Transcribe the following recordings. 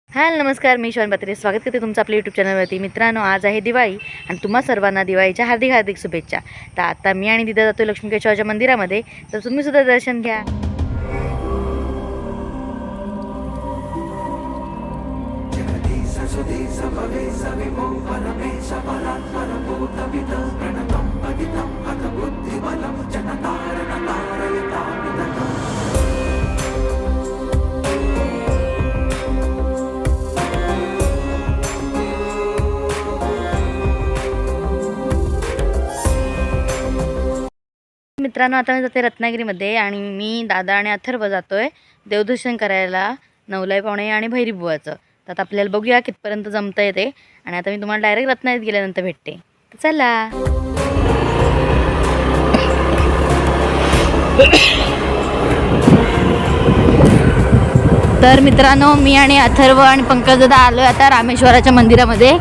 हाय नमस्कार, मी शिवान पात्रे स्वागत करते तुमचं आपल्या यूट्यूब चॅनलवरती. मित्रांनो, आज आहे दिवाळी आणि तुम्हा सर्वांना दिवाळीच्या हार्दिक हार्दिक शुभेच्छा. तर आता मी आणि दिदा जातो लक्ष्मी केशवाच्या मंदिरामध्ये, तर तुम्ही सुद्धा दर्शन घ्या. मित्रांनो, आता मी जाते रत्नागिरीमध्ये आणि मी दादा आणि अथर्व जातोय देवदर्शन करायला नवलाई पावणे आणि भैरी बुवाचं. तर आता आपल्याला बघूया कितपर्यंत जमता येते आणि आता मी तुम्हाला डायरेक्ट रत्नागिरीत गेल्यानंतर भेटते. तर चला. तर मित्रांनो, मी आणि अथर्व आणि पंकज दादा आलो आता रामेश्वराच्या मंदिरामध्ये.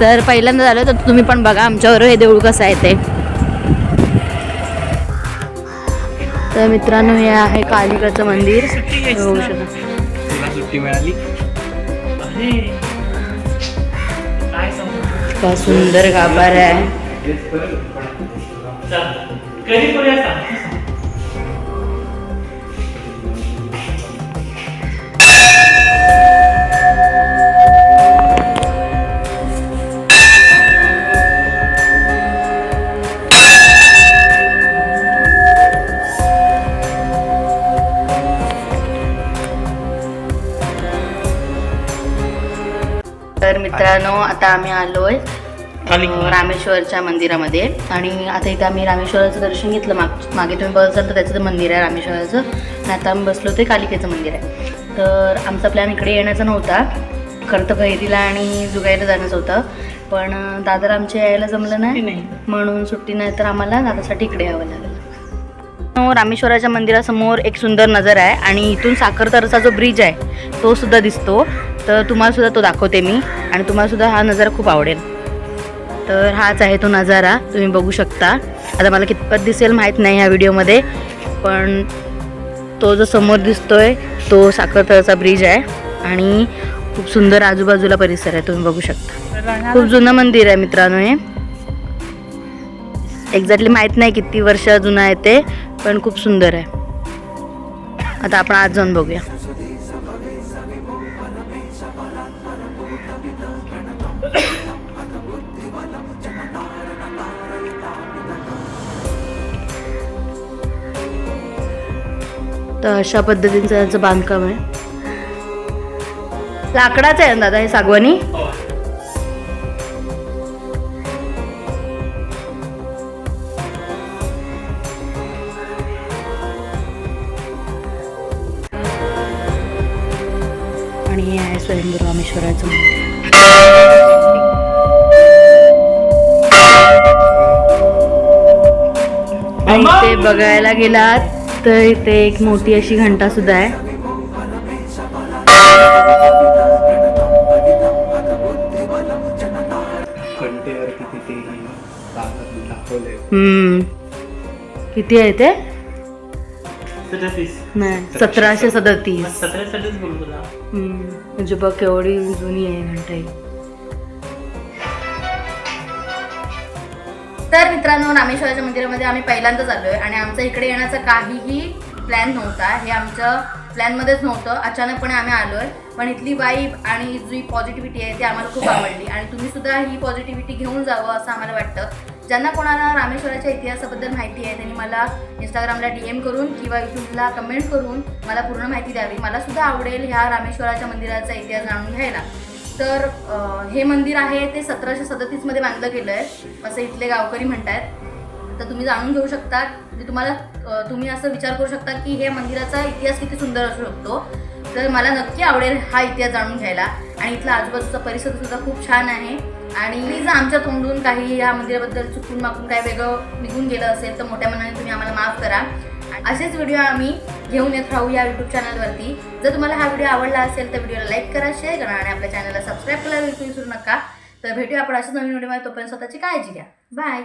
तर पहिल्यांदा आलो, तर तुम्ही पण बघा आमच्यावर हे देऊळ कसं आहे ते. तर मित्रांनो, हे आहे कालिकाचं मंदिर. होऊ शकतं सुट्टी मिळाली. इतका सुंदर गाभारा आहे. तर मित्रांनो, आता आम्ही आलोय रामेश्वरच्या मंदिरामध्ये आणि आता इथे आम्ही रामेश्वराचं दर्शन घेतलं. मागे तुम्ही बघाल तर त्याचं मंदिर आहे रामेश्वराचं. आणि आता आम्ही बसलो ते कालिकेचं मंदिर आहे. तर आमचा प्लॅन इकडे येण्याचा नव्हता, खरं तर भैरीला आणि जुगायला जाण्याचं होतं, पण दादाला आमच्या यायला जमलं नाही, म्हणून सुट्टी नाही, तर आम्हाला दादासाठी इकडे यावं लागलं. रामेश्वराच्या मंदिरासमोर एक सुंदर नजर आहे आणि इथून साखरतरचा जो ब्रिज आहे तो सुद्धा दिसतो. तर तुम्हाला सुद्धा तो दाखवते मी आणि तुम्हाला सुद्धा हा नजारा खूप आवडेल. तर हाच आहे तो नजारा, तुम्ही बघू शकता. आता मला कितपत दिसेल माहीत नाही ह्या व्हिडिओमध्ये, पण तो जो समोर दिसतोय तो साखरतरचा ब्रिज आहे आणि खूप सुंदर आजूबाजूला परिसर आहे, तुम्ही बघू शकता. खूप जुनं मंदिर आहे मित्रांनो. हे एक्झॅक्टली माहीत नाही किती वर्ष जुनं आहे ते, पण खूप सुंदर आहे. आता आपण आज जाऊन बघूया. तर अशा पद्धतीचं याचं बांधकाम आहे. लाकडाचं आहे ना दादा हे, सागवानी. आणि हे आहे स्वयंभू रामेश्वराचं मंदिर. आणि ते बघायला गेलात तर इथे एक मोठी अशी घंटा सुद्धा आहे. किती आहे ते? नाही, 1737. म्हणजे बघ केवढी जुनी आहे घंटा ही. तर मित्रांनो, रामेश्वराच्या मंदिरामध्ये आम्ही पहिल्यांदाच आलोय आणि आमचा इकडे येण्याचा काहीही प्लॅन नव्हता. हे आमच्या प्लॅनमध्येच नव्हतं, अचानकपणे आम्ही आलोय. पण इथली वाईब आणि जी पॉझिटिव्हिटी आहे ती आम्हाला खूप आवडली आणि तुम्ही सुद्धा ही पॉझिटिव्हिटी घेऊन जावं असं आम्हाला वाटतं. ज्यांना कोणाला रामेश्वराच्या इतिहासाबद्दल माहिती आहे त्यांनी मला इंस्टाग्रामला DM करून किंवा यूट्यूबला कमेंट करून मला पूर्ण माहिती द्यावी. मला सुद्धा आवडेल ह्या रामेश्वराच्या मंदिराचा इतिहास जाणून घ्यायला. तर हे मंदिर आहे ते 1737 मध्ये बांधलं गेलं आहे असं इथले गावकरी म्हणतात. तर तुम्ही जाणून घेऊ शकता, तुम्ही असं विचार करू शकता की हे मंदिराचा इतिहास किती सुंदर असू शकतो. तर मला नक्की आवडेल हा इतिहास जाणून घ्यायला. आणि इथला आजूबाजूचा परिसर सुद्धा खूप छान आहे. आणि प्लीज आमच्या तोंडून काही या मंदिराबद्दल चुकून मागून काय वेगळं निघून गेलं असेल तर मोठ्या मनाने तुम्ही आम्हाला माफ करा. असेच व्हिडिओ आम्ही घेऊन येत राहू या यूट्यूब चॅनलवरती. जर तुम्हाला हा व्हिडिओ आवडला असेल तर व्हिडिओला लाईक करा, शेअर करा आणि आपल्या चॅनलला सबस्क्राईब करायला विसरू नका. तर भेटूया आपण अशाच नवीन व्हिडिओमध्ये. तोपर्यंत स्वतःची काळजी घ्या. बाय.